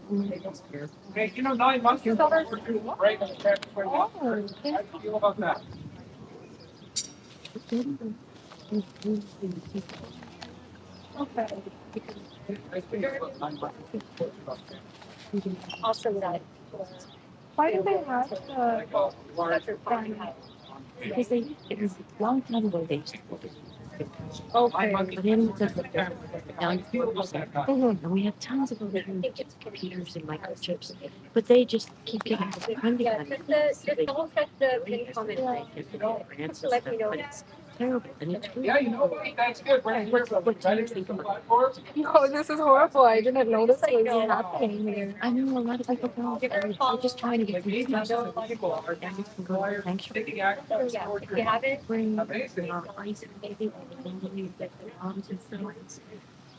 Hey, 9 months is right? How do you feel about that? I think it's about 9 months. Awesome guy. Why do they have the because it was a long time ago they used to put it. Okay. But then it doesn't now you feel and we have tons of other computers and microchips, but they just keep getting funding. Yeah, just double check the pin comment. Grants and stuff, but it's terrible and it's really That's good. what do you think about it? Oh, this is horrible. I didn't know this was Yeah. happening here. I know a lot of people don't. And I'm just trying to get these stuff so that people can go to the sanctuary. If you have it, Bring ice and baby arms and stuff.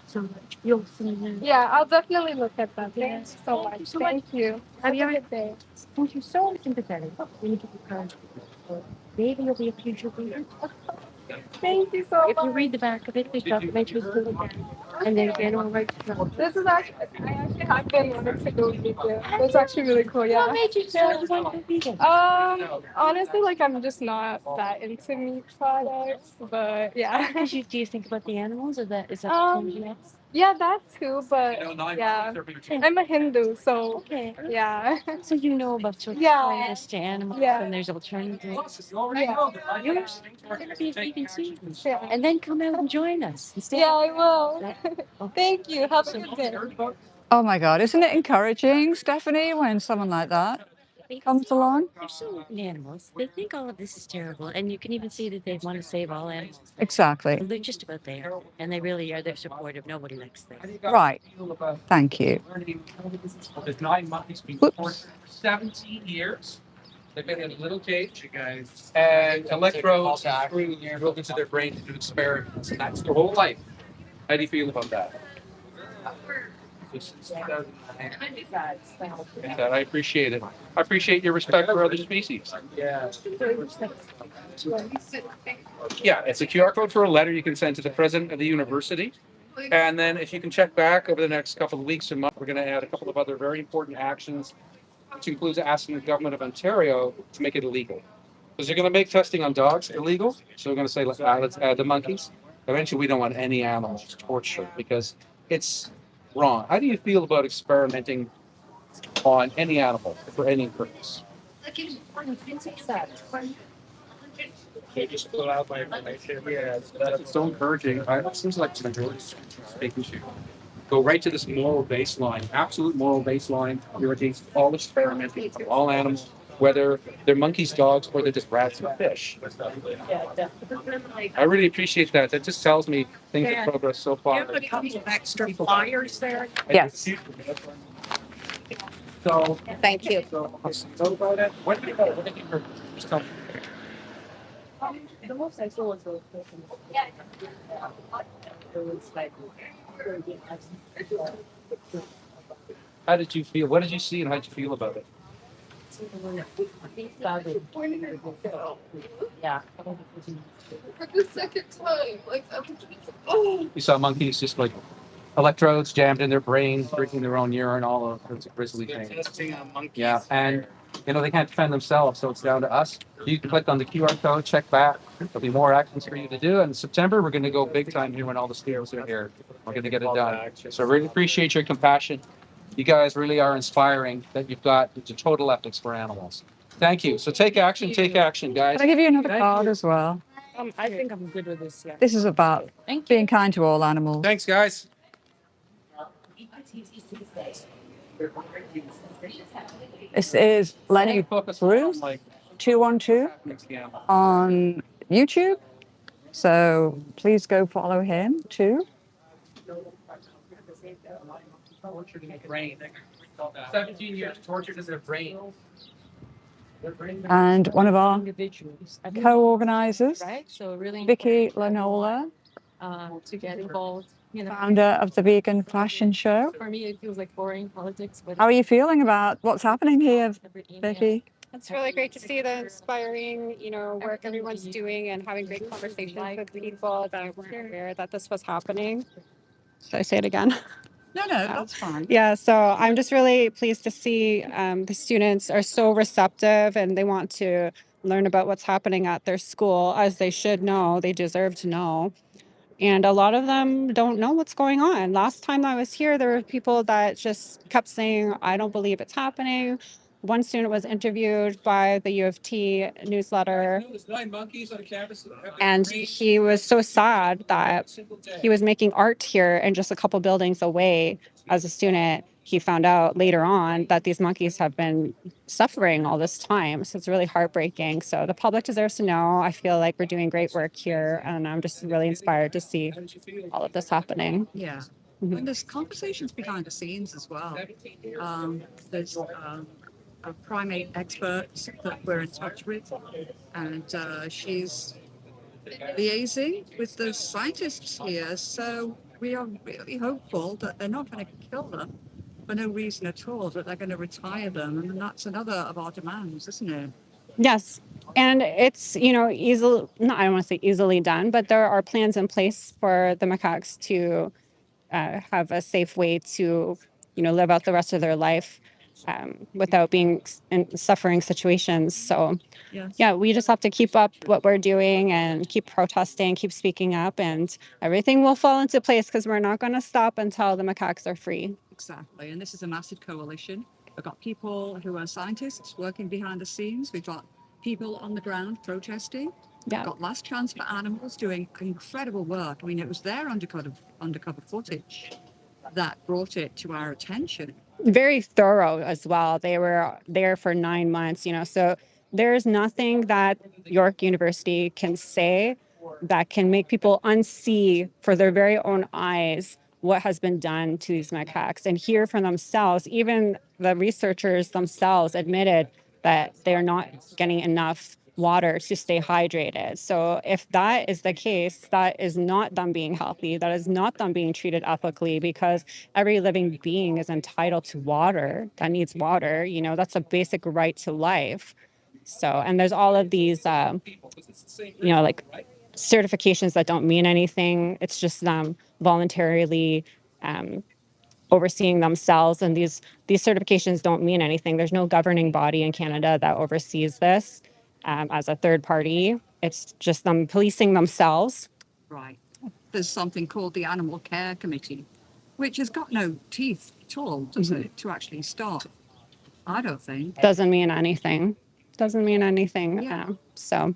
So you'll see them. Yeah, I'll definitely look at that. Yeah. Thanks so much. Thank you so much. Thank you. Have you Have a ever? good day. Thank you, so sympathetic. When you get the card, maybe you'll be a future leader. Thank you so If you much. read the back of it, there's documentaries to look at, and then again, all right. This is actually, I actually have been wanting to go meet you. It's actually really cool. What Yeah. made you decide you wanted to be there? Honestly, like I'm just not that into meat products, but yeah. Do you think about the animals, or is that Um, something else? yeah, that too, but yeah, I'm a Hindu, so Okay. yeah. So you know about sort of Yeah. kindness to animals, Yeah. and there's alternatives. Yeah. Yours gonna be a vegan too. Yeah. And then come out and join us. Yeah, I will. Okay. Thank you. Have a good day. Oh my God, isn't it encouraging, Stephanie, when someone like that comes along? They're so animals. They think all of this is terrible, and you can even see that they want to save all animals. Exactly. They're just about there, and they really are. They're supportive. Nobody likes them. Right. Thank you. There's 9 months. He's been Whoops. for 17 years. They've been in a little cage, you guys, and electrodes drilled into their brain to do experiments, and that's their whole life. How do you feel about that? I appreciate it. I appreciate your respect for other species. Yeah. Yeah, it's a QR code for a letter you can send to the president of the university. And then if you can check back over the next couple of weeks and months, we're going to add a couple of other very important actions, which includes asking the government of Ontario to make it illegal. Because they're going to make testing on dogs illegal. So we're going to say, let's add the monkeys. Eventually, we don't want any animals tortured because it's wrong. How do you feel about experimenting on any animal for any purpose? They just pull out my information. Yeah, that's so encouraging. It seems like the majority of speaking to go right to this moral baseline, absolute moral baseline. You're against all experimenting on all animals, whether they're monkeys, dogs, or they're just rats or fish. I really appreciate that. That just tells me things have progressed so far. Do you have a couple of extra flyers there? Yes. So, Thank you. so about it. What did you heard? Just tell me. The most I saw was the How did you feel? What did you see and how did you feel about it? Yeah. For the second time, like You saw monkeys just like electrodes jammed in their brains, drinking their own urine, all of those grisly things. Testing on monkeys. Yeah, and they can't defend themselves, so it's down to us. You can click on the QR code, check back. There'll be more actions for you to do. And in September, we're going to go big time here when all the schools are here. We're going to get it done. So I really appreciate your compassion. You guys really are inspiring that you've got the total ethics for animals. Thank you. So take action, guys. Can I give you another card as well? I think I'm good with this. Yeah. This is about being kind to all animals. Thanks, guys. This is Lenny Bruce 212 on YouTube. So please go follow him too. Tortured in the brain. 17 years tortured in their brain. And one of our Individuals. co-organizers, Right. So really, Vicky Lanola, to get involved. founder of the Vegan Fashion Show. For me, it feels like boring politics, but How are you feeling about what's happening here, Vicky? It's really great to see the inspiring, work everyone's doing and having great conversations with people that weren't aware that this was happening. Should I say it again? No, no, that's fine. Yeah, so I'm just really pleased to see the students are so receptive and they want to learn about what's happening at their school, as they should know. They deserve to know. And a lot of them don't know what's going on. Last time I was here, there were people that just kept saying, I don't believe it's happening. One student was interviewed by the U of T newsletter, and he was so sad that he was making art here and just a couple buildings away as a student. He found out later on that these monkeys have been suffering all this time. So it's really heartbreaking. So the public deserves to know. I feel like we're doing great work here, and I'm just really inspired to see all of this happening. Yeah. Mhm. And there's conversations behind the scenes as well. There's a primate expert that we're in touch with, and she's liaising with the scientists here. So we are really hopeful that they're not going to kill them for no reason at all, that they're going to retire them. And that's another of our demands, isn't it? Yes. And it's, easily, not, I don't want to say easily done, but there are plans in place for the macaques to have a safe way to, live out the rest of their life without being in suffering situations. So, Yes. yeah, we just have to keep up what we're doing and keep protesting, keep speaking up, and everything will fall into place because we're not going to stop until the macaques are free. Exactly. And this is a massive coalition. We've got people who are scientists working behind the scenes. We've got people on the ground protesting. Yeah. We've got Last Chance for Animals doing incredible work. I mean, it was their undercover footage that brought it to our attention. Very thorough as well. They were there for 9 months, so there's nothing that York University can say that can make people unsee for their very own eyes what has been done to these macaques and hear for themselves. Even the researchers themselves admitted that they're not getting enough water to stay hydrated. So if that is the case, that is not them being healthy. That is not them being treated ethically, because every living being is entitled to water, that needs water. That's a basic right to life. So, and there's all of these, like certifications that don't mean anything. It's just them voluntarily um, overseeing themselves. And these certifications don't mean anything. There's no governing body in Canada that oversees this as a third party. It's just them policing themselves. Right. There's something called the Animal Care Committee, which has got no teeth at all, does it, to actually stop? I don't think. Doesn't mean anything. Doesn't mean anything. Yeah. So,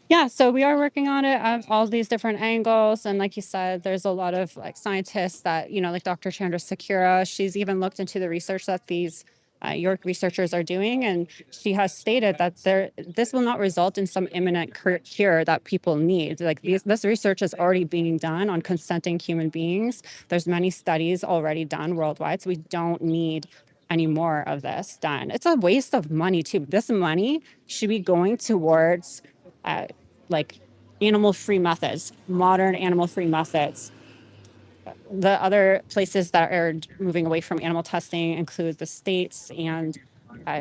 yeah, so we are working on it at all these different angles. And like you said, there's a lot of like scientists that, like Dr. Chandra Sakura, she's even looked into the research that these York researchers are doing. And she has stated that this will not result in some imminent cure that people need. Like this research is already being done on consenting human beings. There's many studies already done worldwide. So we don't need any more of this done. It's a waste of money too. This money should be going towards like animal-free methods, modern animal-free methods. The other places that are moving away from animal testing include the states and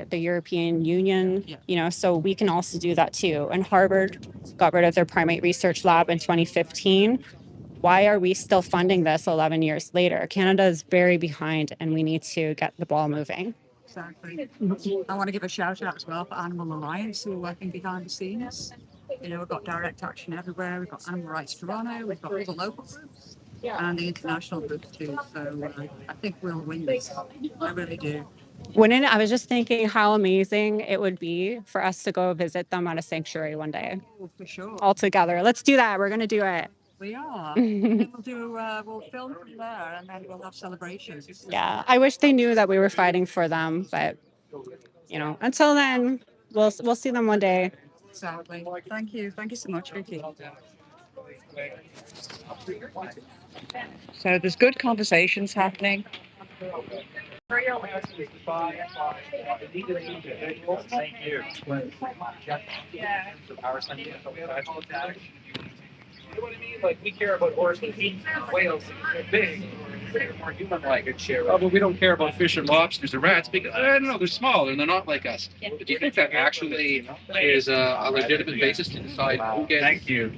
the European Union, so we can also do that too. And Harvard got rid of their primate research lab in 2015. Why are we still funding this 11 years later? Canada is very behind, and we need to get the ball moving. Exactly. I want to give a shout out as well for Animal Alliance, who are working behind the scenes. We've got direct action everywhere. We've got Animal Rights Toronto. We've got all the local groups and the international groups too. So I think we'll win this. I really do. I was just thinking how amazing it would be for us to go visit them at a sanctuary one day. Oh, for sure. All together. Let's do that. We're going to do it. We are. Then we'll film from there, and then we'll have celebrations. Yeah. I wish they knew that we were fighting for them, but until then, we'll see them one day. Exactly. Thank you. Thank you so much, Vicky. So there's good conversations happening. Thank you. You know what I mean? Like, we care about horses, whales, they're big, they're more human-like and share. Oh, but we don't care about fish and lobsters and rats because, I don't know, they're smaller and they're not like us. But do you think that actually is a legitimate basis to decide who gets... Thank you.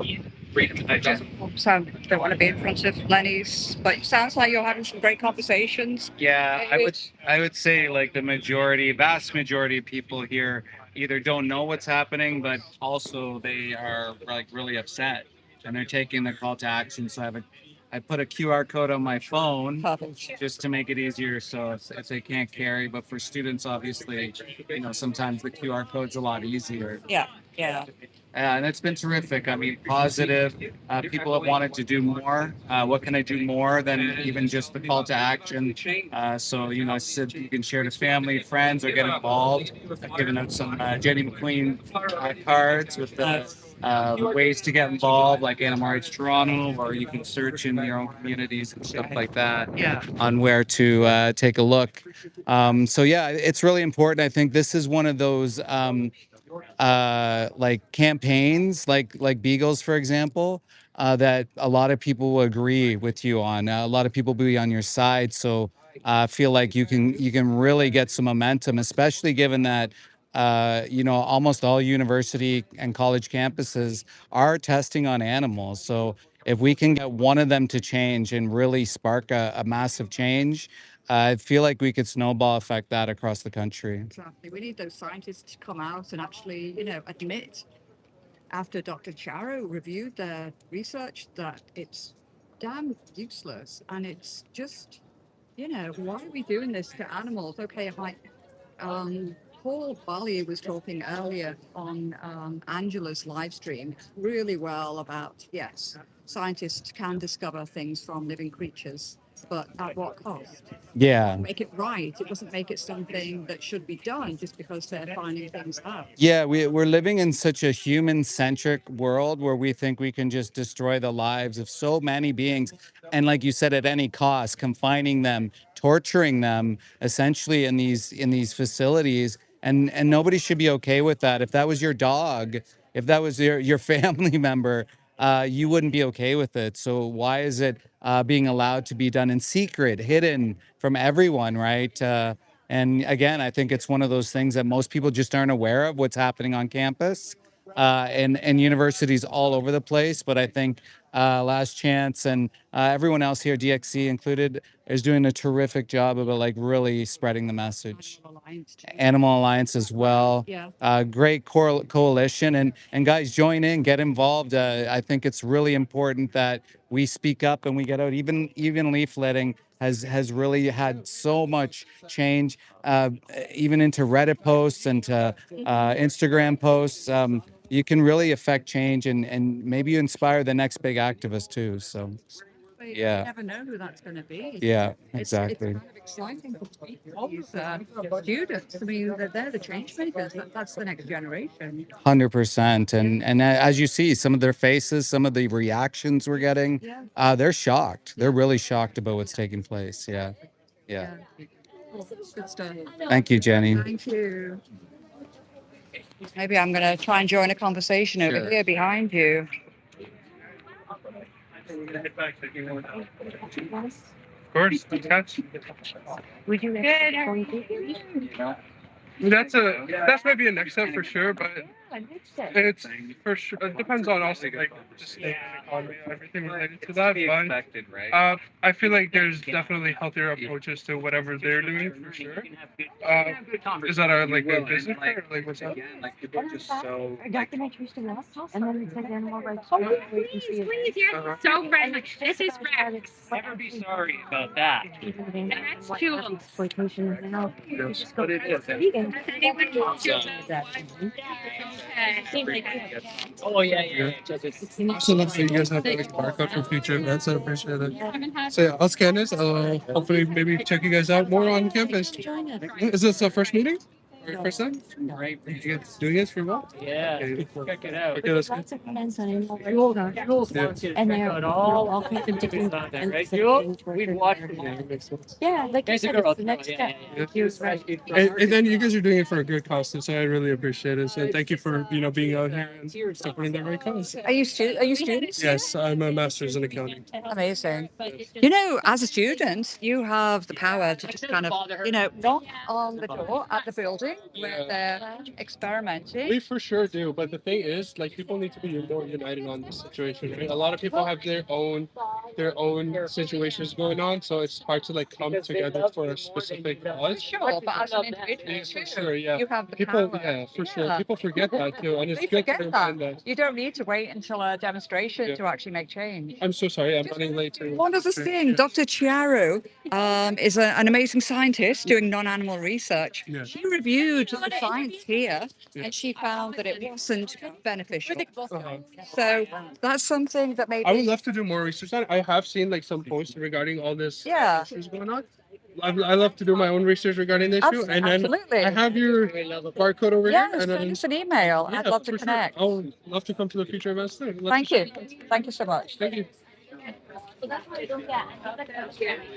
So don't want to be in front of Lenny's, but it sounds like you're having some great conversations. Yeah, I would say like the vast majority of people here either don't know what's happening, but also they are like really upset and they're taking the call to action. So I put a QR code on my phone Perfect. just to make it easier. So if they can't carry, but for students, obviously, sometimes the QR code's a lot easier. Yeah, yeah. And it's been terrific. I mean, positive. People have wanted to do more. What can I do more than even just the call to action? So, I said you can share to family, friends, or get involved. I've given out some Jenny McQueen cards with the ways to get involved, like Animal Rights Toronto, or you can search in your own communities and stuff like that on where to take a look. So, yeah, it's really important. I think this is one of those like campaigns like Beagles, for example, that a lot of people will agree with you on. A lot of people will be on your side. So I feel like you can really get some momentum, especially given that almost all university and college campuses are testing on animals. So if we can get one of them to change and really spark a massive change, I feel like we could snowball effect that across the country. Exactly. We need those scientists to come out and actually, admit after Dr. Charo reviewed their research that it's damn useless and it's just, why are we doing this to animals? Okay, like Paul Bali was talking earlier on Angela's live stream really well about, yes, scientists can discover things from living creatures, but at what cost? Yeah. Make it right. It doesn't make it something that should be done just because they're finding things out. Yeah, we're living in such a human-centric world where we think we can just destroy the lives of so many beings. And like you said, at any cost, confining them, torturing them essentially in these facilities. And nobody should be okay with that. If that was your dog, if that was your family member, you wouldn't be okay with it. So why is it being allowed to be done in secret, hidden from everyone, right? And again, I think it's one of those things that most people just aren't aware of what's happening on campus and universities all over the place. But I think Last Chance and everyone else here, DXC included, is doing a terrific job of like really spreading the message. Animal Alliance as well. Yeah. Great coalition and guys, join in, get involved. I think it's really important that we speak up and we get out. Even leafletting has really had so much change, even into Reddit posts and to Instagram posts. You can really affect change and maybe inspire the next big activist too. So But Yeah. You never know who that's going to be. yeah, It's exactly. kind of exciting for these students. I mean, they're the change makers. That's the next generation. 100%. And as you see, some of their faces, some of the reactions we're getting, Yeah. they're shocked. They're really shocked about what's taking place. Yeah. Yeah. Cool. Good stuff. Thank you, Jenny. Thank you. Maybe I'm going to try and join a conversation over Sure. here behind you. Of course, catch. Would you That's maybe a next step for sure, but it's for sure. It depends on also like the state and economy and everything related to that. But I feel like there's definitely healthier approaches to whatever they're doing for sure. Is that a like a business or like what's that? documentaries to watch, and then it's like animal rights. So friendly. This is rare. Never be sorry about that. That's cool. Exploitation of now. But it is. Oh yeah. So let's say you guys have like a barcode for future events. I appreciate it. So yeah, I'll scan this. I'll hopefully maybe check you guys out more on campus. Is this the first meeting? Or first time? Right. You guys doing this for a while? Yeah. Okay. Check it out. Okay, that's good. Lots of comments on animal rights. Jules wants you to And check they're out all kinds of different on there, ends right, that Jules? they We've torture watched their- them all. Yeah, makes sense. Yeah, like you Guys said, are it's the next yeah, step. yeah. Yeah. Especially for And then you guys are doing it for a good cause too, so I really appreciate it. So thank you for being out here and supporting that right cause. Are you students? Yes, I'm a master's in accounting. Amazing. As a student, you have the power to just kind of, knock on the door at the building thing where they're experimenting. We for sure do, but the thing is, like, people need to be more united on this situation, right? A lot of people have their own situations going on, so it's hard to like come together for a specific cause. Sure, but as an individual, Yes, for too, sure, yeah. you have the People, power. yeah, for sure. Yeah. People forget that too, and it's We good to forget that. remind that. You don't need to wait until a demonstration Yeah. to actually make change. I'm so sorry, I'm running late too. One other thing, Dr. Chiaro is an amazing scientist doing non-animal research. Yeah. She reviewed the science here Yeah. and she found that it wasn't beneficial. Uh-huh. So that's something that maybe. I would love to do more research on it. I have seen like some posts regarding all this Yeah. issues going on. I love to do my own research regarding the issue, and then Absolutely. I have your barcode over Yeah, here, and send then us an email. yeah, I'd love to for sure. connect. I'll love to come to the future events too. Love Thank to you. Thank you so much. Thank you.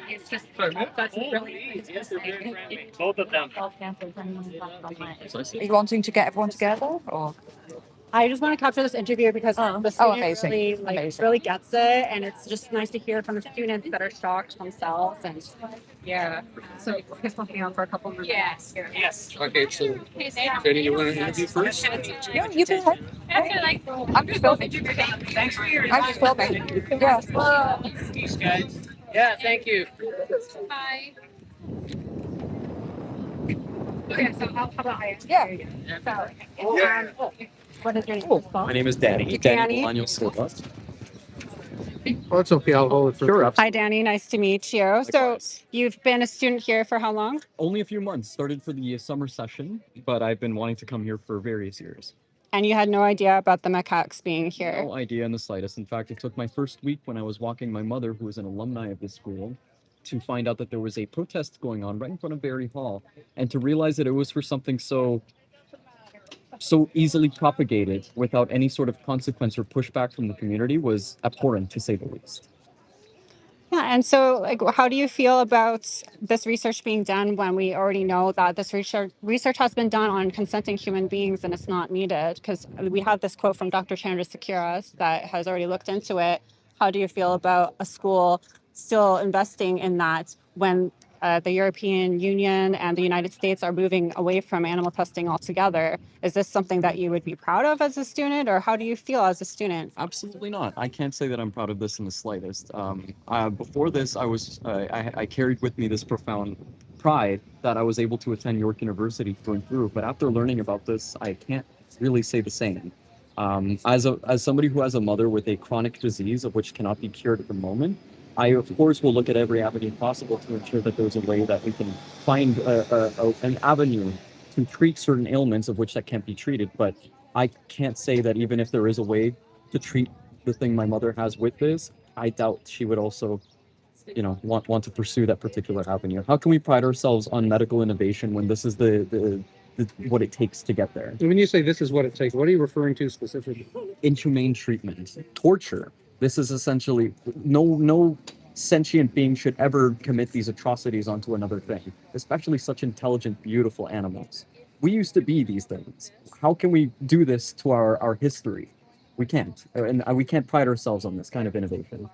It's just Sorry, man. that's really Both of them. Are you wanting to get everyone together or? I just want to capture this interview because the student amazing. really Amazing. really gets it, and it's just nice to hear from the students that are shocked themselves. And yeah, so just looking out for a couple more minutes. yes. Okay, so Jenny, you want to interview first? Yeah, you go ahead. I'm just filming. Thanks for your I'm just filming. Yeah. Peace, guys. Yeah, thank you. Bye. Okay, so how about I? Yeah. What is your name? My name is Danny. Danny. Bolaños Silva. Oh, it's okay. I'll hold it for Sure. Hi, Danny. Nice to meet you. So Likewise. you've been a student here for how long? Only a few months. Started for the summer session, but I've been wanting to come here for various years. And you had no idea about the macaques being here. No idea in the slightest. In fact, it took my first week when I was walking my mother, who is an alumni of this school, to find out that there was a protest going on right in front of Berry Hall, and to realize that it was for something so easily propagated without any sort of consequence or pushback from the community was abhorrent, to say the least. Yeah, and so like, how do you feel about this research being done when we already know that this research has been done on consenting human beings and it's not needed? Because we have this quote from Dr. Chandra Sakura that has already looked into it. How do you feel about a school still investing in that when the European Union and the United States are moving away from animal testing altogether? Is this something that you would be proud of as a student, or how do you feel as a student? Absolutely not. I can't say that I'm proud of this in the slightest. Before this, I carried with me this profound pride that I was able to attend York University through and through. But after learning about this, I can't really say the same. As somebody who has a mother with a chronic disease of which cannot be cured at the moment, I of course will look at every avenue possible to ensure that there's a way that we can find an avenue to treat certain ailments of which that can't be treated. But I can't say that even if there is a way to treat the thing my mother has with this, I doubt she would also, want to pursue that particular avenue. How can we pride ourselves on medical innovation when this is the what it takes to get there? When you say this is what it takes, what are you referring to specifically? Inhumane treatment, torture. This is essentially no sentient being should ever commit these atrocities onto another thing, especially such intelligent, beautiful animals. We used to be these things. How can we do this to our history? We can't, and we can't pride ourselves on this kind of innovation.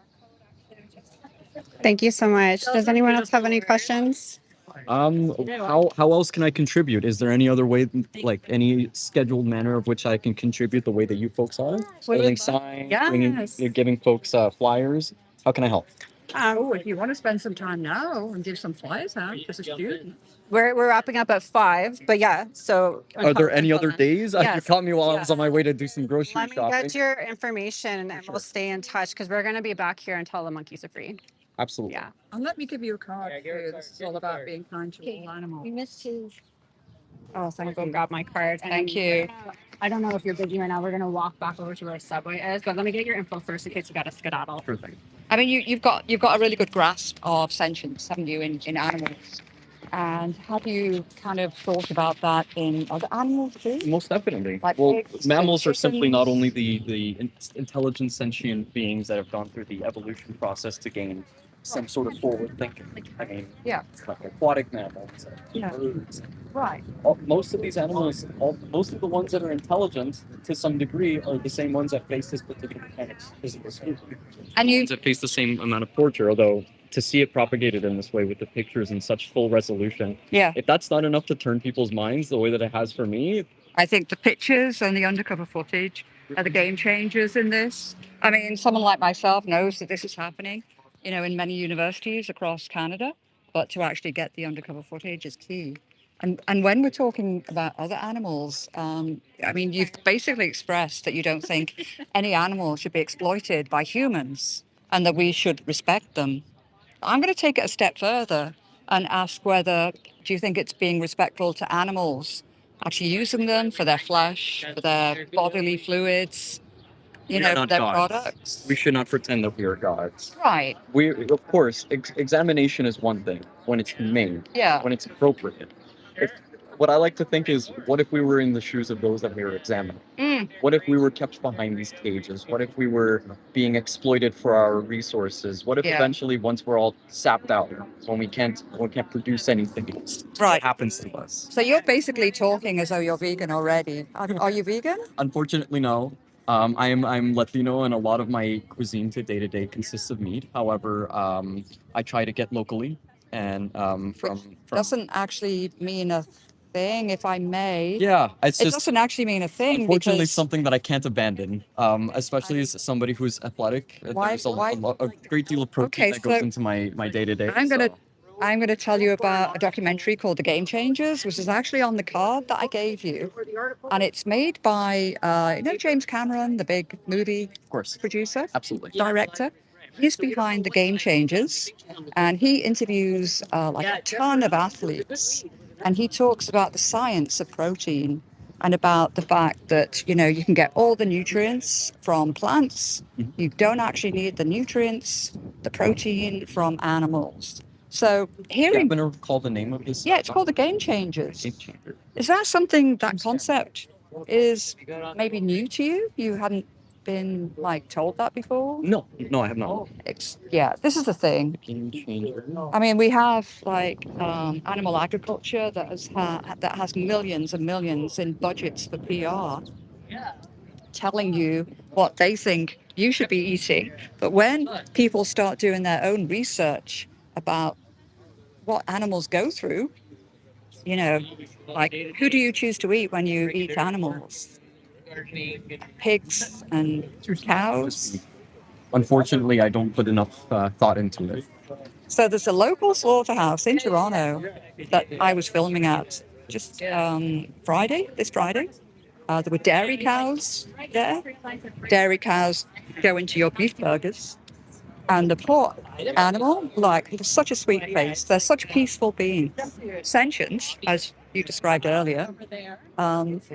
Thank you so much. Does anyone else have any questions? How else can I contribute? Is there any other way, like any scheduled manner of which I can contribute the way that you folks are? Selling signs, Yes. giving folks flyers. How can I help? Oh, if you want to spend some time now and give some flyers out as a student. We're wrapping up at 5, but yeah. So Are there any other days? You Yes. caught me while I was Yes. on my way to do some grocery Let me shopping. get your information and Sure. we'll stay in touch because we're going to be back here until the monkeys are free. Absolutely. Yeah. And let me give you a card too. This is all about being kind to all animals. missed you. Oh, so I'm going to go grab my card. And Thank you. I don't know if you're busy right now. We're going to walk back over to where Subway is, but let me get your info first in case you got to skedaddle. Sure thing. I mean, you've got a really good grasp of sentience, haven't you, in animals? And have you kind of thought about that in other animals too? Most definitely. Like Well, pigs, mammals are simply not chickens. only the intelligent sentient beings that have gone through the evolution process to gain some sort of forward thinking. I mean, Yeah. like aquatic mammals, Yeah. birds. Right. Most of these animals, most of the ones that are intelligent to some degree, are the same ones that face this particular kind of physical scrutiny. And you That face the same amount of torture, although to see it propagated in this way with the pictures in such full resolution, Yeah. if that's not enough to turn people's minds the way that it has for me, I think the pictures and the undercover footage are the game changers in this. I mean, someone like myself knows that this is happening, in many universities across Canada, but to actually get the undercover footage is key. And when we're talking about other animals, I mean, you've basically expressed that you don't think any animal should be exploited by humans and that we should respect them. I'm going to take it a step further and ask whether do you think it's being respectful to animals, actually using them for their flesh, for their bodily fluids, we are for not their gods. products? We should not pretend that we are gods. Right. We, of course, examination is one thing when it's humane, Yeah. when it's appropriate. If, what I like to think is, what if we were in the shoes of those that we were examining? Mm. What if we were kept behind these cages? What if we were being exploited for our resources? What if Yeah. eventually, once we're all sapped out, when we can't produce anything, what Right. happens to us? So you're basically talking as though you're vegan already. Are you vegan? Unfortunately, no. I'm Latino, and a lot of my cuisine to day consists of meat. However, I try to get locally, and from Doesn't actually mean a thing, if I may. yeah, it's It just doesn't actually mean a thing unfortunately because something that I can't abandon. Especially as somebody who's athletic. There's a great deal of protein Okay, that goes so into my day to day. I'm gonna tell you about a documentary called The Game Changers, which is actually on the card that I gave you, and it's made by James Cameron, the big movie producer, Absolutely. director. He's behind The Game Changers, and he interviews like a ton of athletes, and he talks about the science of protein and about the fact that you can get all the nutrients from plants. You don't actually need the nutrients, the protein from animals. So hearing, I'm gonna recall the name of this. yeah, it's called The Game Changers. Game changer. Is that something, that concept is maybe new to you? You hadn't been told that before? No, I have not. Yeah, this is the thing. Game changer. I mean, we have animal agriculture that has millions and millions in budgets for PR, telling you what they think you should be eating. But when people start doing their own research about what animals go through, like who do you choose to eat when you eat animals? Pigs and cows. Unfortunately, I don't put enough thought into it. So there's a local slaughterhouse in Toronto that I was filming at just this Friday. There were dairy cows there. Dairy cows go into your beef burgers. And the poor animal, they're such a sweet face. They're such peaceful beings, sentient, as you described earlier,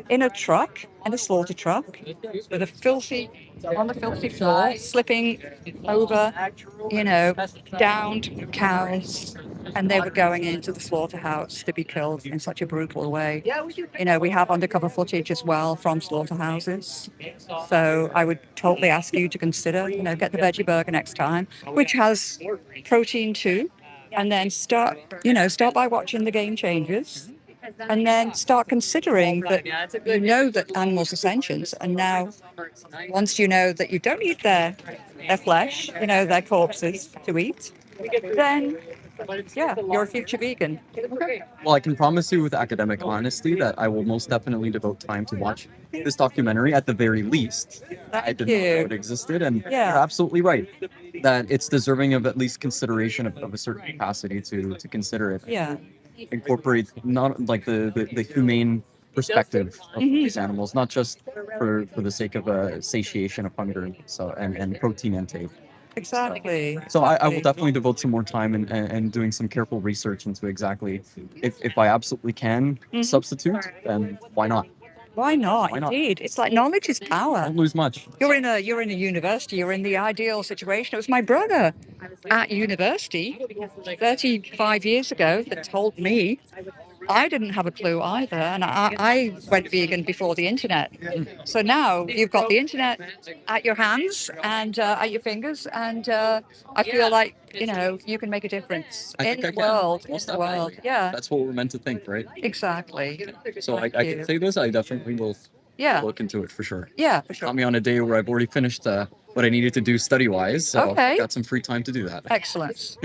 in a truck, in a slaughter truck, with on the filthy floor, slipping over, downed cows, and they were going into the slaughterhouse to be killed in such a brutal way. We have undercover footage as well from slaughterhouses. So I would totally ask you to consider, get the veggie burger next time, which has protein too, and then start by watching The Game Changers, and then start considering that that animals are sentient, and now once you know that you don't eat their flesh, their corpses to eat, then yeah, you're a future vegan. Well, I can promise you with academic honesty that I will most definitely devote time to watch this documentary at the very least. I didn't know it existed, and you're absolutely right that it's deserving of at least consideration of a certain capacity to consider it. Yeah. Incorporate not like the humane perspective of these animals, not just for the sake of satiation of hunger and protein intake. Exactly. So I will definitely devote some more time and doing some careful research into exactly if I absolutely can substitute, then why not? Why not? Why not? Indeed, it's like knowledge is power. Don't lose much. You're in a university. You're in the ideal situation. It was my brother at university 35 years ago that told me. I didn't have a clue either, and I went vegan before the internet. So now you've got the internet at your hands and at your fingers, and I feel like you can make a difference in the world. Yeah, That's what we're meant to think, right? exactly. So I can say this. I definitely will Yeah. look into it for sure. Yeah, for sure. Got me on a day where I've already finished what I needed to do study-wise, so Okay. got some free time to do that. Excellent.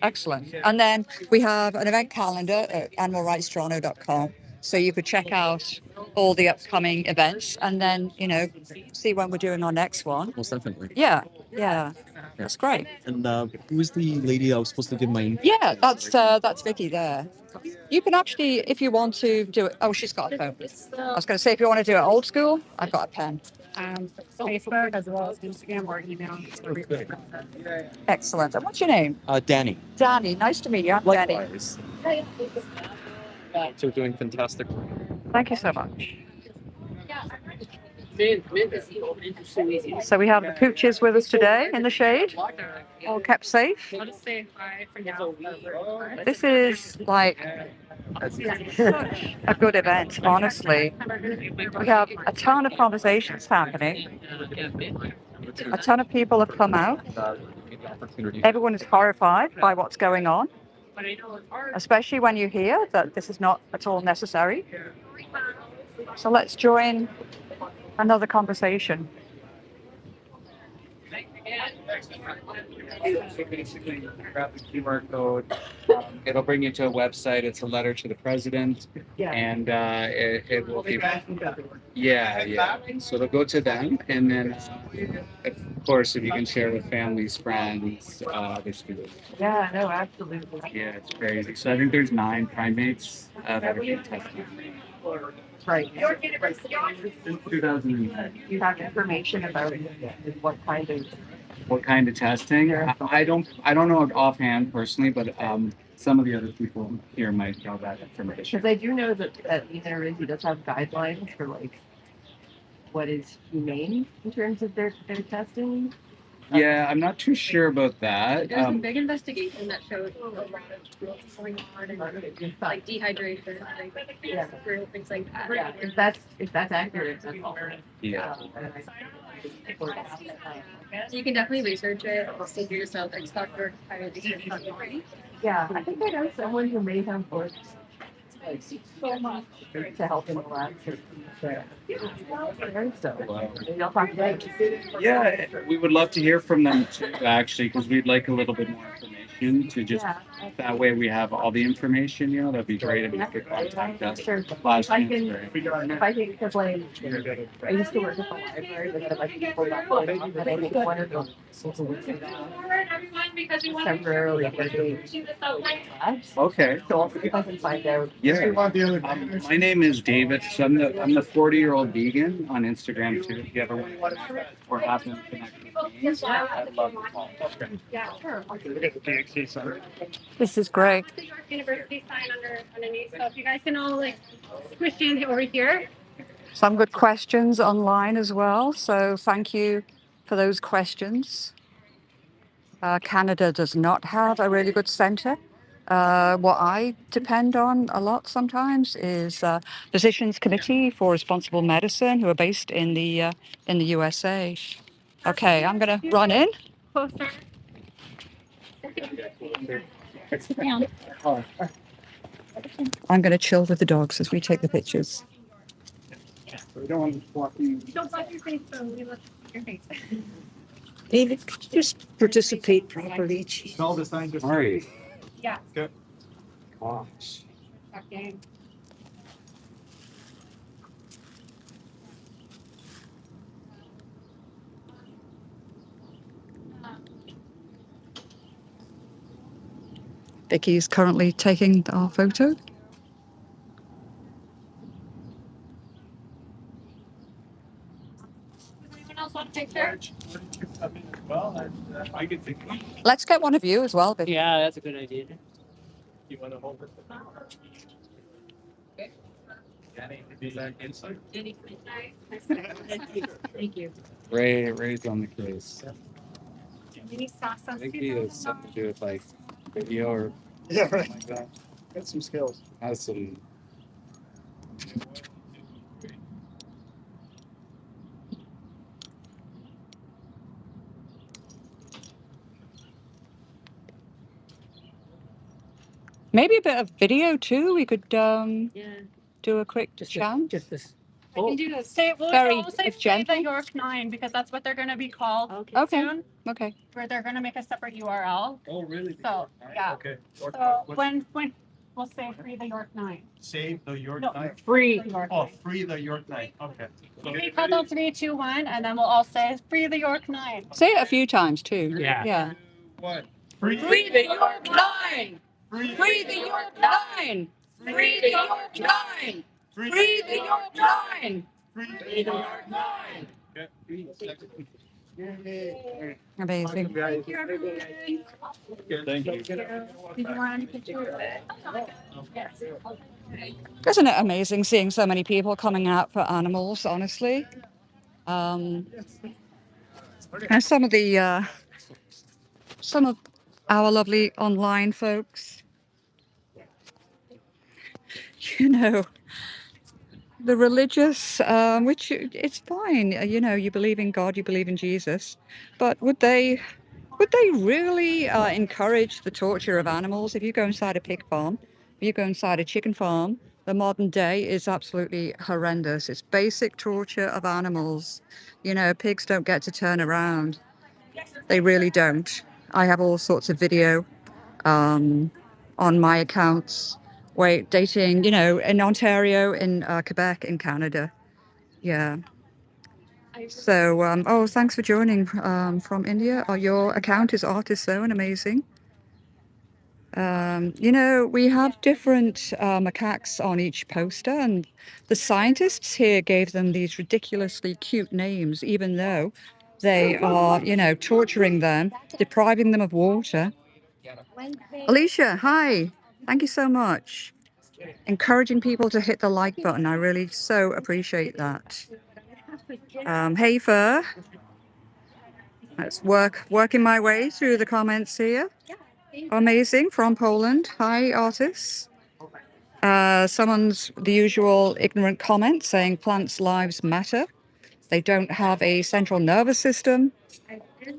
Excellent. And then we have an event calendar at animalrightstoronto.com. So you could check out all the upcoming events and then, see when we're doing our next one. Most definitely. Yeah. Yeah. That's great. And who is the lady I was supposed to give my? Yeah, that's Vicky there. You can actually, if you want to do it. Oh, she's got a phone. I was going to say, if you want to do it old school, I've got a pen. Facebook as well as Instagram or email. Excellent. And what's your name? Danny. Danny. Nice to meet you. I'm Danny. Likewise. So doing fantastic work. Thank you so much. So we have the pooches with us today in the shade, all kept safe. I'll just say hi for now. This is like such a good event, honestly. We have a ton of conversations happening. A ton of people have come out. Everyone is horrified by what's going on, especially when you hear that this is not at all necessary. So let's join another conversation. So basically, you grab the QR code. It'll bring you to a website. It's a letter to the president, and it will be. Yeah. So it'll go to them, and then, of course, if you can share with families, friends, there's good. Yeah, no, absolutely. Yeah, it's crazy. So I think there's 9 primates that are being tested. Right. Since 2009. You have information about What kind of testing? I don't know offhand personally, but some of the other people here might know that information. Because I do know that University does have guidelines for like what is humane in terms of their testing. Yeah, I'm not too sure about that. There's a big investigation that showed a lot of what's going on and like dehydration, like things like that. Yeah, if that's accurate, that's all. Yeah. You can definitely research it. See for yourself. Like Dr. Yeah, I think I know someone who may have worked like so much to help in the lab. So maybe I'll talk to them. Yeah, we would love to hear from them too, actually, because we'd like a little bit more information to just. That way we have all the information, that'd be great if you could contact us. Sure. Last If I transfer. can, because like I used to work at the library, but then like people got laid off, and I think one of them temporarily Okay. So I'll see if I can find out. Yeah. My name is David. So I'm the 40-year-old vegan on Instagram too. If you ever want to connect or have them connect with me, I'd love to talk. Yeah, sure. This is great. The York University sign underneath. So if you guys can all like squish in over here. Some good questions online as well. So thank you for those questions. Canada does not have a really good centre. What I depend on a lot sometimes is Physicians Committee for Responsible Medicine, who are based in the USA. Okay, I'm gonna run in. Closer. I'm gonna chill with the dogs as we take the pictures. We don't want to block you. Don't block your face though. We look your face. David, could you just participate properly? All right. Yeah. Good. Gosh. Okay. Vicky is currently taking our photo. Anyone else want a picture? Let's get one of you as well, Vicky. Yeah, that's a good idea. You want to hold it? Thank you. Ray's on the case. Any sauce I on think he has something to do with like video or Yeah, right. something like that. Got some skills. Has some. Maybe a bit of video too. We could do a quick Just chant. just this. can do this. Say, we'll Very all say free gentle. the York 9 because that's what they're going to be called Okay. soon. Okay. Where they're going to make a separate URL. Oh, really? So, yeah. Okay. So when we'll say free the York 9. Save the York No, Knight. free the York. Oh, free the York Knight. Okay. We count down 3, 2, 1, and then we'll all say free the York 9. Say it a few times too. Yeah. Yeah. What? Free the York 9! Free the York 9! Free the York 9! Free the York 9! Free the York Knight. Amazing. Thank you, everyone. Thank you. Did you want any picture? Yes. Isn't it amazing seeing so many people coming out for animals, honestly? And some of our lovely online folks, you know, the religious, which it's fine, you believe in God, you believe in Jesus, but would they really encourage the torture of animals? If you go inside a pig farm, if you go inside a chicken farm, the modern day is absolutely horrendous. It's basic torture of animals. Pigs don't get to turn around. They really don't. I have all sorts of video on my accounts, dating, in Ontario, in Quebec, in Canada. Yeah. So, oh, thanks for joining from India. Your account is Artist Zone, amazing. We have different macaques on each poster, and the scientists here gave them these ridiculously cute names, even though they are, torturing them, depriving them of water. Alicia, hi. Thank you so much. Encouraging people to hit the like button. I really so appreciate that. Hey, Fur. Let's working my way through the comments here. Amazing from Poland. Hi, artists. Someone's the usual ignorant comment saying plants' lives matter. They don't have a central nervous system.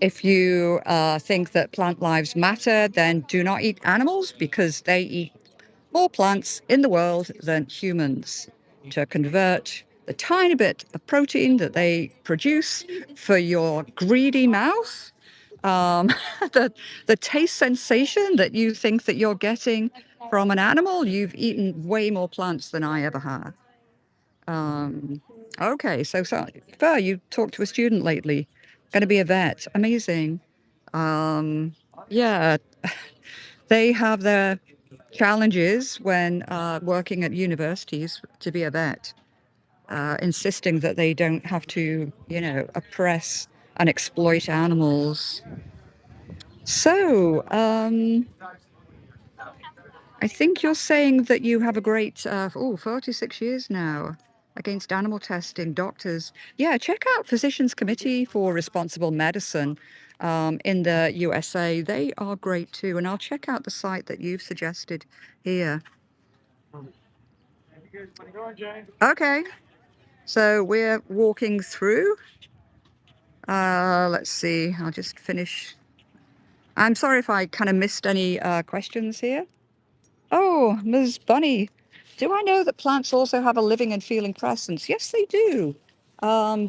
If you think that plant lives matter, then do not eat animals because they eat more plants in the world than humans to convert the tiny bit of protein that they produce for your greedy mouth. Um, the taste sensation that you think that you're getting from an animal, you've eaten way more plants than I ever have. Okay, so Fur, you talked to a student lately, going to be a vet. Amazing. Yeah, they have their challenges when working at universities to be a vet, insisting that they don't have to, oppress and exploit animals. So, I think you're saying that you have a great, 46 years now against animal testing, doctors. Yeah, check out Physicians Committee for Responsible Medicine in the USA. They are great too. And I'll check out the site that you've suggested here. Okay, so we're walking through. Let's see, I'll just finish. I'm sorry if I kind of missed any questions here. Oh, Ms. Bunny, do I know that plants also have a living and feeling presence? Yes, they do.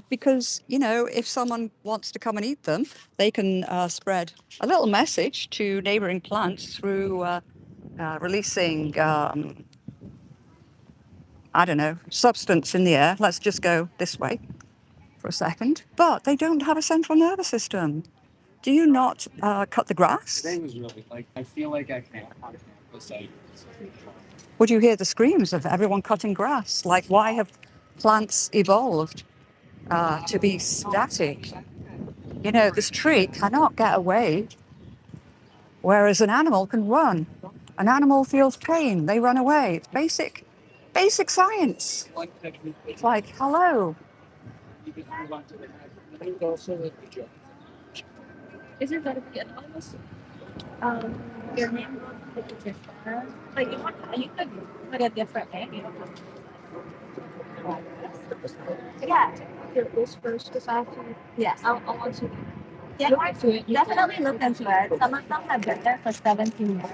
Because, if someone wants to come and eat them, they can spread a little message to neighboring plants through releasing, I don't know, substance in the air. Let's just go this way for a second. But they don't have a central nervous system. Do you not cut the grass? I feel like I can't. Would you hear the screams of everyone cutting grass? Like, why have plants evolved to be static? This tree cannot get away, whereas an animal can run. An animal feels pain, they run away. It's basic science. It's like, hello. Is it better to get honest? Your name was different. Like you could put a different name. Yeah. Get this first because I have to. Yes. I want to. Yeah, definitely look into it. Some of them have been there for 17 years.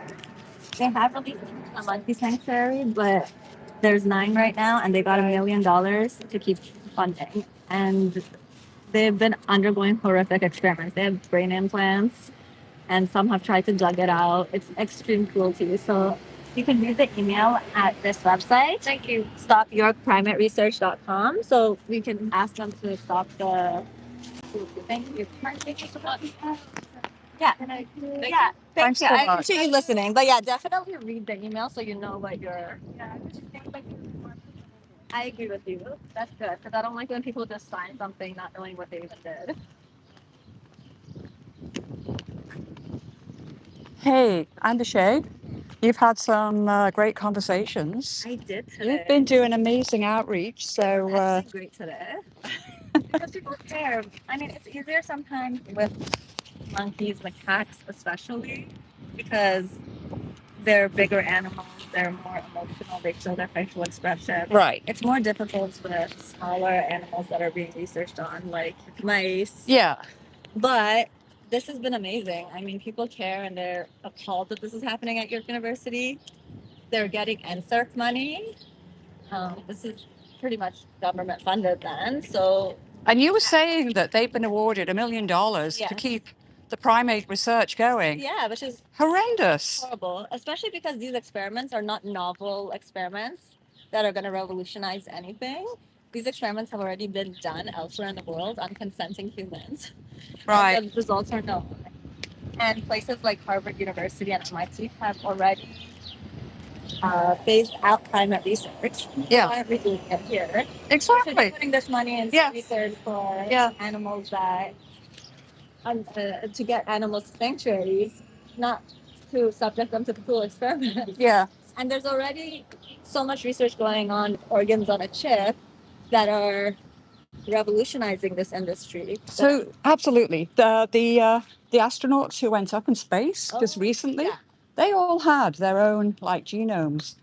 They have released a monkey sanctuary, but There's 9 right now, and they got $1 million to keep funding. And they've been undergoing horrific experiments. They have brain implants, and some have tried to drug it out. It's extreme cruelty. So you can read the email at this website. Thank you. StopYorkPrimateResearch.com. So we can ask them to stop the. Thank you. Thank you so much. Yeah. Thank Yeah. Thank Thanks you. so I much. appreciate you listening. But yeah, definitely read the email so you know what you're. I agree with you. That's good because I don't like when people just sign something not knowing what they even did. Hey, Andeshay, you've had some great conversations. I did You've today. been doing amazing outreach. So, Actually great today. Because people care. I mean, it's easier sometimes with monkeys, macaques especially, because they're bigger animals, they're more emotional, they show their facial expression. right. It's more difficult with smaller animals that are being researched on, like mice. Yeah. But this has been amazing. I mean, people care and they're appalled that this is happening at York University. They're getting NSERC money. This is pretty much government funded then. So And you were saying that they've been awarded $1 million yeah. to keep the primate research going. Yeah, which is Horrendous. horrible, especially because these experiments are not novel experiments that are going to revolutionize anything. These experiments have already been done elsewhere in the world on consenting humans. Right. And the results are known. And places like Harvard University and MIT have already phased out climate research. Yeah. Why are we doing it here? We should be Exactly. putting this money into Yeah. research for Yeah. animals that, to get animals sanctuaries, not to subject them to cruel experiments. Yeah. And there's already so much research going on, organs on a chip, that are revolutionizing this industry. So absolutely, the astronauts who went up in space just recently, yeah. they all had their own like genomes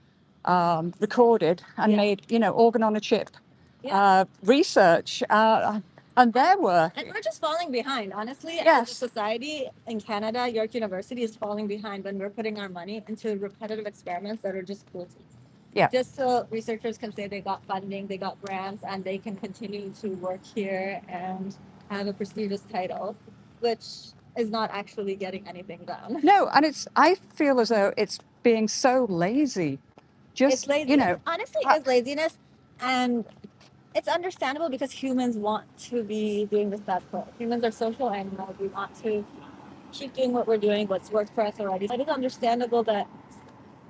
recorded and Yeah. made, organ on a chip Yeah. research, and their work. And we're just falling behind, honestly. As Yes. a society in Canada, York University is falling behind when we're putting our money into repetitive experiments that are just cruelty. Yeah. Just so researchers can say they got funding, they got grants, and they can continue to work here and have a prestigious title, which is not actually getting anything done. No, and I feel as though it's being so lazy. Just, It's lazy. Honestly, it's laziness, and it's understandable because humans want to be doing this stuff. Humans are social animals. We want to keep doing what we're doing, what's worked for us already. It is understandable that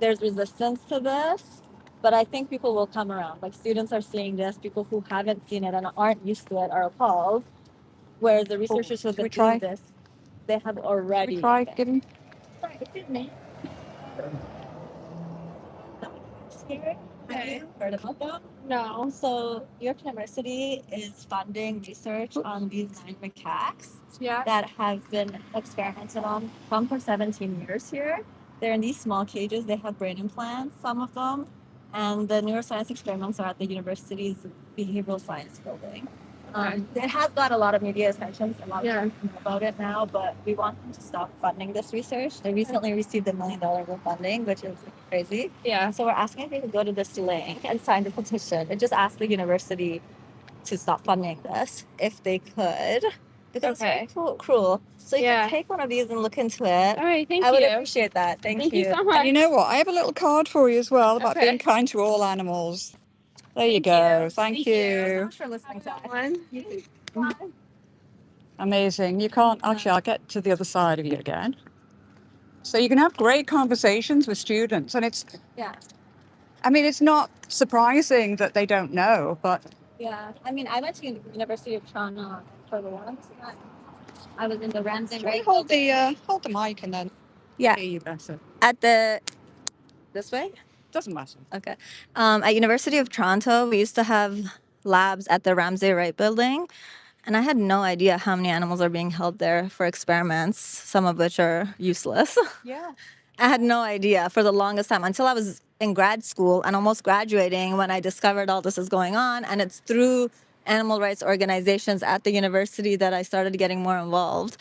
there's resistance to this, but I think people will come around. Like students are seeing this, people who haven't seen it and aren't used to it are appalled. Whereas the researchers who have been doing this, they have already. Try giving. Sorry, excuse me. Have you heard about them? No. So York University is funding research on these 9 macaques Yeah. that have been experimented on for 17 years here. They're in these small cages. They have brain implants, some of them. And the neuroscience experiments are at the university's behavioral science building. It has got a lot of media attention. A lot of people know about it now, but we want them to stop funding this research. They recently received $1 million of funding, which is crazy. Yeah. So we're asking if they could go to this link and sign the petition and just ask the university to stop funding this if they could. Because it's very cruel. So you can take one of these and look into it. All right. Thank I would you. appreciate that. Thank Thank you you. so much. And you know what? I have a little card for you as well about Okay. being kind to all animals. There you Thank go. you. Thank Thank you. you. Thanks for listening to us. One. Amazing. You can't actually. I'll get to the other side of you again. So you can have great conversations with students, and it's. Yeah. I mean, it's not surprising that they don't know, but Yeah. I mean, I went to University of Toronto for the once. I was in the Ramsay. can you hold the mic and then Yeah. hear you better. At the this way. Doesn't matter. Okay. At University of Toronto, we used to have labs at the Ramsay Wright building, and I had no idea how many animals are being held there for experiments, some of which are useless. Yeah. I had no idea for the longest time until I was in grad school and almost graduating when I discovered all this is going on. And it's through animal rights organizations at the university that I started getting more involved.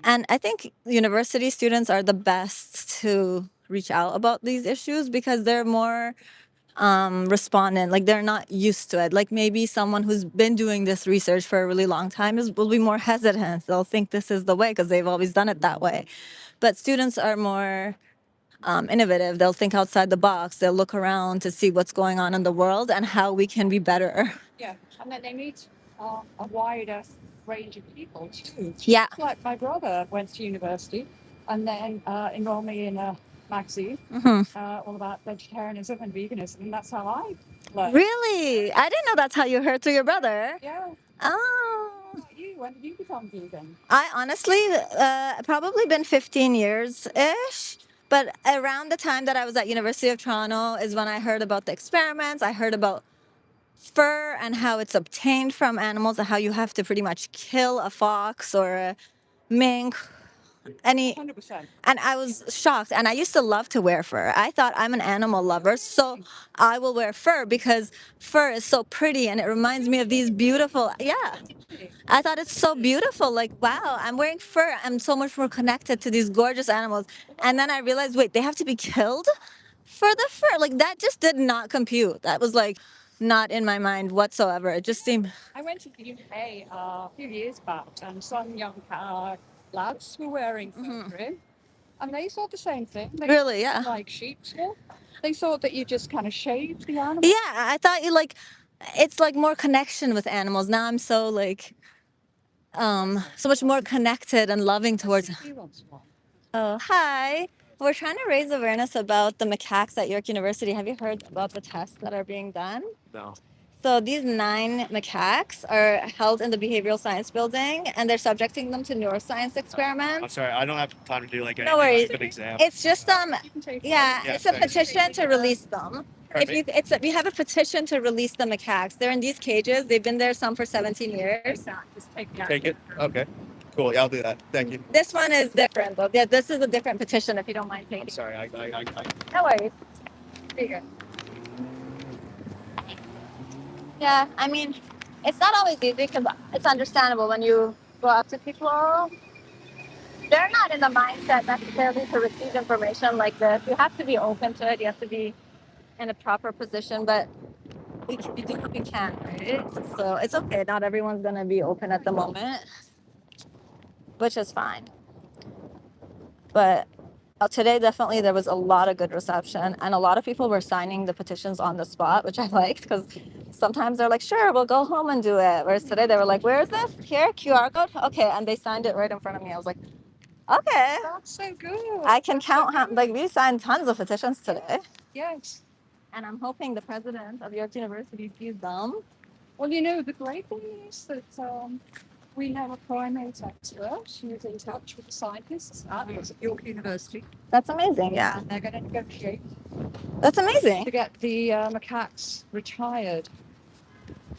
And I think university students are the best to reach out about these issues because they're more respondent. Like they're not used to it. Like maybe someone who's been doing this research for a really long time will be more hesitant. They'll think this is the way because they've always done it that way. But students are more innovative. They'll think outside the box. They'll look around to see what's going on in the world and how we can be better. Yeah, and then they meet a wider range of people too. Yeah. Like my brother went to university and then enrolled me in a magazine all about vegetarianism and veganism, and that's how I learned. Really? I didn't know that's how you heard through your brother. Yeah. Oh. How about you? When did you become vegan? I honestly, probably been 15 years-ish. But around the time that I was at University of Toronto is when I heard about the experiments. I heard about fur and how it's obtained from animals and how you have to pretty much kill a fox or a mink. 100%. And I was shocked. And I used to love to wear fur. I thought I'm an animal lover, so I will wear fur because fur is so pretty and it reminds me of these beautiful, yeah. I thought it's so beautiful. Like, wow, I'm wearing fur. I'm so much more connected to these gorgeous animals. And then I realized, wait, they have to be killed for the fur. Like, that just did not compute. That was like not in my mind whatsoever. It just seemed. I went to the UK a few years back, and some young lads were wearing fur trim, and they saw the same thing. They Really, yeah. Like sheep's wool. They thought that you just kind of shaved the animal. Yeah, I thought you like, it's like more connection with animals. Now I'm so like, so much more connected and loving towards. Oh, hi. We're trying to raise awareness about the macaques at York University. Have you heard about the tests that are being done? No. So these 9 macaques are held in the behavioral science building, and they're subjecting them to neuroscience experiments. I'm sorry, I don't have time to do like No worries. an exam. It's just it's a thanks. petition to release them. If you, we have a petition to release the macaques. They're in these cages. They've been there some for 17 years. Take it. Okay. Cool. Yeah, I'll do that. Thank you. This one is different though. Yeah, this is a different petition. If you don't mind taking. I'm sorry. I No worries. Here you go. Yeah, I mean, it's not always easy because it's understandable when you go up to people. They're not in the mindset necessarily to receive information like this. You have to be open to it. You have to be in a proper position, but we do what we can, right? So it's okay. Not everyone's going to be open at the moment, which is fine. But today, definitely, there was a lot of good reception, and a lot of people were signing the petitions on the spot, which I liked because sometimes they're like, sure, we'll go home and do it. Whereas today, they were like, where is this? Here, QR code? Okay, and they signed it right in front of me. I was like, okay. That's so good. I can count how, like, we signed tons of petitions today. Yes. And I'm hoping the president of York University sees them. Well, you know, the great thing is that we have a primate expert who's in touch with the scientists at York University. That's amazing, yeah. And they're going to negotiate That's amazing. to get the macaques retired.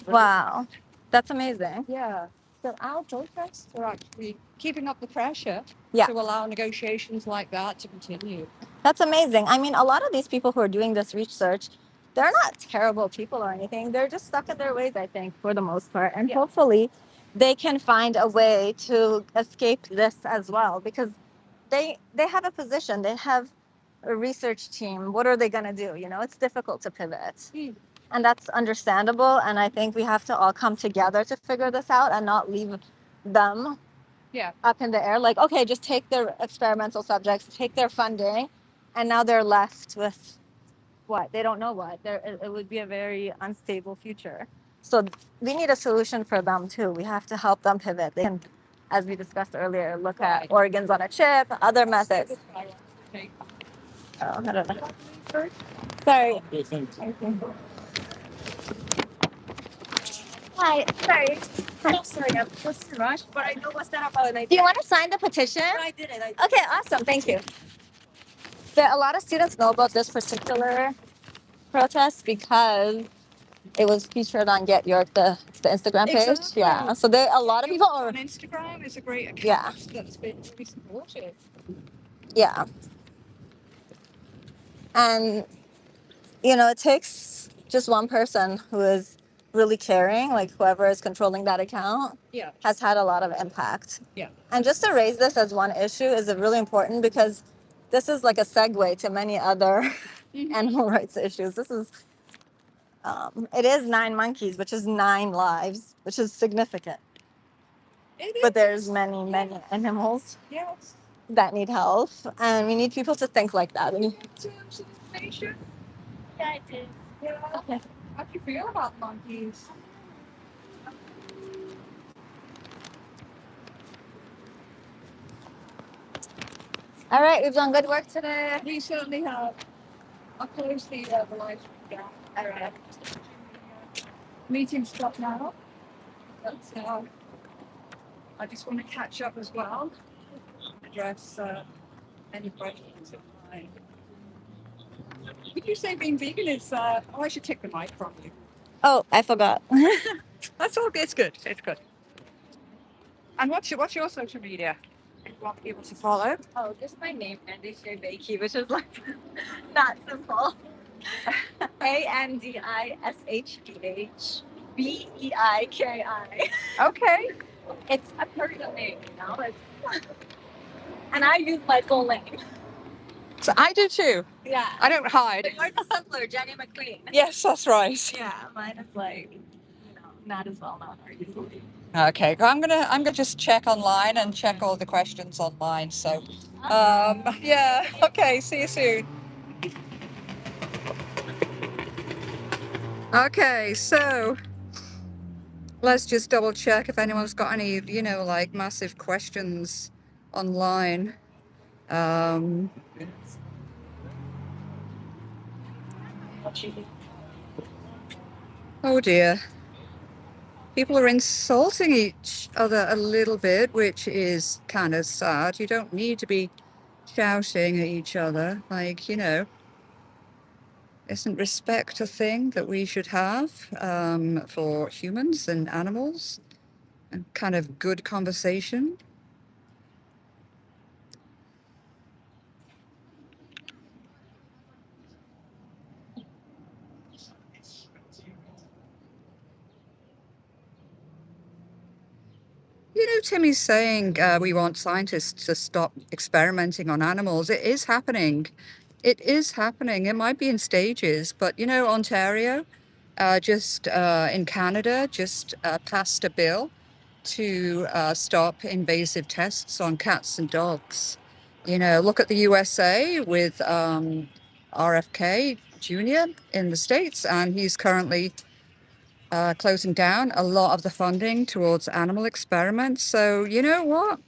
Wow. That's amazing. Yeah. So our protests are actually keeping up the pressure Yeah. to allow negotiations like that to continue. That's amazing. I mean, a lot of these people who are doing this research, they're not terrible people or anything. They're just stuck in their ways, I think, for the most part. And hopefully they can find a way to escape this as well, because they have a position. They have a research team. What are they going to do? You know, it's difficult to pivot. And that's understandable. And I think we have to all come together to figure this out and not leave them up in the air. Like, okay, just take their experimental subjects, take their funding, and now they're left with what? They don't know what. It would be a very unstable future. So we need a solution for them too. We have to help them pivot. They can, as we discussed earlier, look at organs on a chip, other methods. Oh, I don't know. Sorry. Hi, sorry. I'm sorry, I'm just rushed, but I know what's that about. Do you want to sign the petition? I did it. Okay, awesome. Thank you. A lot of students know about this particular protest because it was featured on Get York, the Instagram page. Exactly. Yeah. So a lot of people are on Instagram. Is a great account Yeah. that's been really supportive. Yeah. And, you know, it takes just one person who is really caring, like whoever is controlling that account, has had a lot of impact. Yeah. And just to raise this as one issue is really important because this is like a segue to many other animal rights issues. This is It is 9 monkeys, which is 9 lives, which is significant. But there's many animals Yes. that need help, and we need people to think like that. In terms of patient, Yeah, I did. yeah. Okay. How do you feel about monkeys? All right, we've done good work today. We certainly have. I'll close the live stream down. All right. Meeting stop now. That's I just want to catch up as well. Address any questions of mine. Would you say being vegan is? Oh, I should take the mic from you. Oh, I forgot. That's all good. It's good. It's good. And what's your social media? If you want people to follow. Oh, just my name, Andy Bakey, which is like not simple. ANDISHDHBEIKI. Okay. It's a personal name, you know. And I use my full name. So I do too. Yeah. I don't hide. You're the simpler, Jenny McQueen. Yes, that's right. Yeah, mine is like, not as well known or usually. Okay, well, I'm gonna just check online and check all the questions online. So, yeah. Okay. See you soon. Okay, so let's just double check if anyone's got any, like massive questions online. Oh dear. People are insulting each other a little bit, which is kind of sad. You don't need to be shouting at each other. Like, isn't respect a thing that we should have for humans and animals? And kind of good conversation. Timmy's saying we want scientists to stop experimenting on animals. It is happening. It is happening. It might be in stages, but Ontario, just in Canada, just passed a bill to stop invasive tests on cats and dogs. Look at the USA with RFK Jr. in the States, and he's currently closing down a lot of the funding towards animal experiments. So, you know what,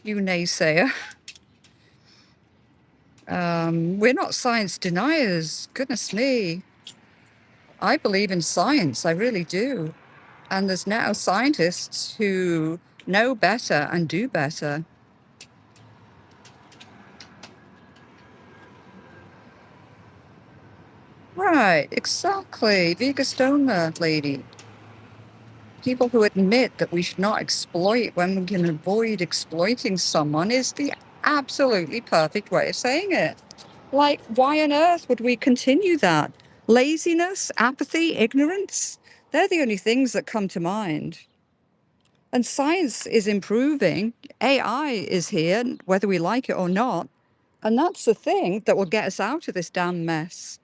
you naysayer? We're not science deniers. Goodness me. I believe in science. I really do. And there's now scientists who know better and do better. Right, exactly. Vigastoma lady. People who admit that we should not exploit when we can avoid exploiting someone is the absolutely perfect way of saying it. Like, why on earth would we continue that? Laziness, apathy, ignorance? They're the only things that come to mind. And science is improving. AI is here, whether we like it or not. And that's the thing that will get us out of this damn mess.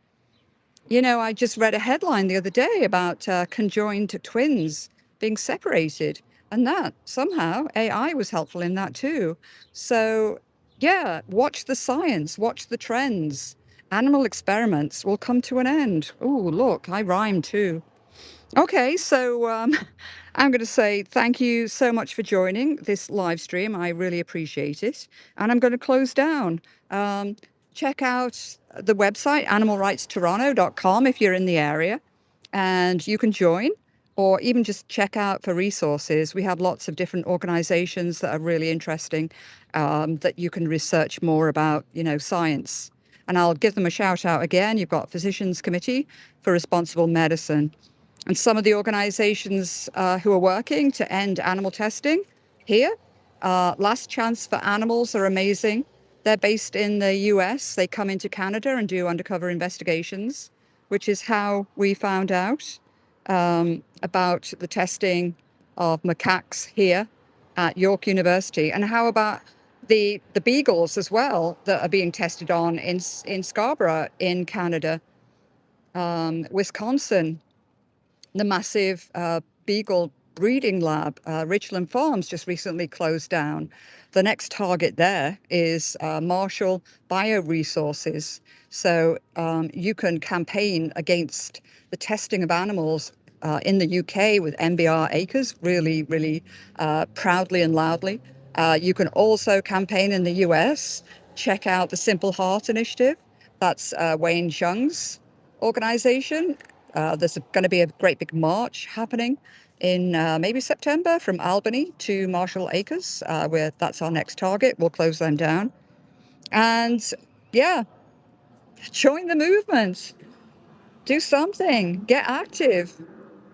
I just read a headline the other day about conjoined twins being separated, and that somehow AI was helpful in that too. So, yeah, watch the science, watch the trends. Animal experiments will come to an end. Oh, look, I rhyme too. Okay, so I'm going to say thank you so much for joining this live stream. I really appreciate it. And I'm going to close down. Check out the website, animalrightstoronto.com, if you're in the area, and you can join, or even just check out for resources. We have lots of different organizations that are really interesting, that you can research more about, science. And I'll give them a shout out again. You've got Physicians Committee for Responsible Medicine. And some of the organizations who are working to end animal testing here, Last Chance for Animals are amazing. They're based in the US. They come into Canada and do undercover investigations, which is how we found out about the testing of macaques here at York University. And how about the beagles as well that are being tested on in Scarborough in Canada, Wisconsin, the massive beagle breeding lab, Richland Farms, just recently closed down. The next target there is Marshall Bioresources. So you can campaign against the testing of animals in the UK with MBR Acres, really, really proudly and loudly. You can also campaign in the US. Check out the Simple Heart Initiative. That's Wayne Chung's organization. There's going to be a great big march happening in maybe September from Albany to Marshall Acres, where that's our next target. We'll close them down. And yeah, join the movement. Do something. Get active.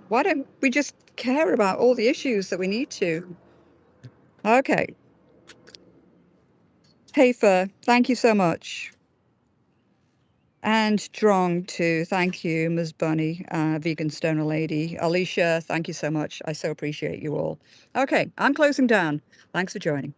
Why don't we just care about all the issues that we need to? Okay. Hafer, thank you so much. And Drong too. Thank you, Ms. Bunny, Vegan Stoner Lady. Alicia, thank you so much. I so appreciate you all. Okay, I'm closing down. Thanks for joining.